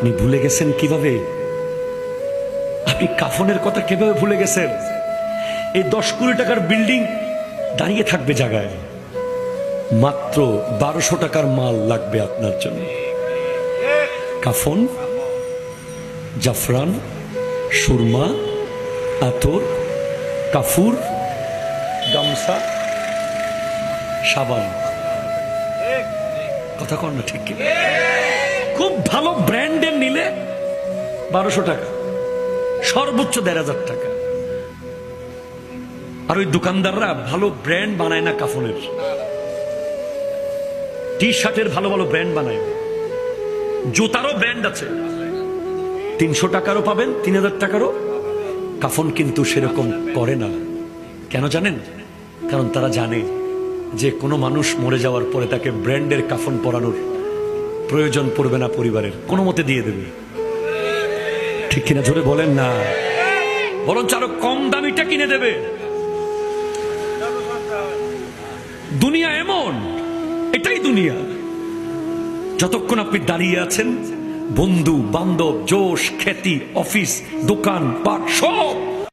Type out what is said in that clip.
আপনি ভুলে গেছেন কিভাবে? আপনি কাফনের কথা কিভাবে ভুলে গেছেন? এই 10 কোটি টাকার বিল্ডিং দাঁড়িয়ে থাকবে জায়গায়, মাত্র 1200 টাকার মাল লাগবে আপনার জন্য। কাফন, জাফরান, সুরমা, আতর, কাফুর, গামছা, সাবান। কথা কন না ঠিক কিনা? খুব ভালো ব্র্যান্ডের নিলে 1200 টাকা, সর্বোচ্চ 1500 টাকা। আর ওই দোকানদাররা ভালো ব্র্যান্ড বানায় না কাফনের, টি শার্টের ভালো ভালো ব্র্যান্ড বানায়, জুতারও ব্র্যান্ড আছে, 300 টাকারও পাবেন, 3000 টাকারও। কাফন কিন্তু সেরকম করে না। কেন জানেন? কারণ তারা জানে যে কোনো মানুষ মরে যাওয়ার পরে তাকে ব্র্যান্ডের কাফন পরানোর প্রয়োজন পড়বে না, পরিবারের কোনো মতে দিয়ে দেবে। ঠিক কিনা জোরে বলেন না? বরঞ্চ আরো কম দামিটা কিনে দেবে। দুনিয়া এমন, এটাই দুনিয়া। যতক্ষণ আপনি দাঁড়িয়ে আছেন, বন্ধু বান্ধব, জোশ, খ্যাতি, অফিস, দোকান পাট সব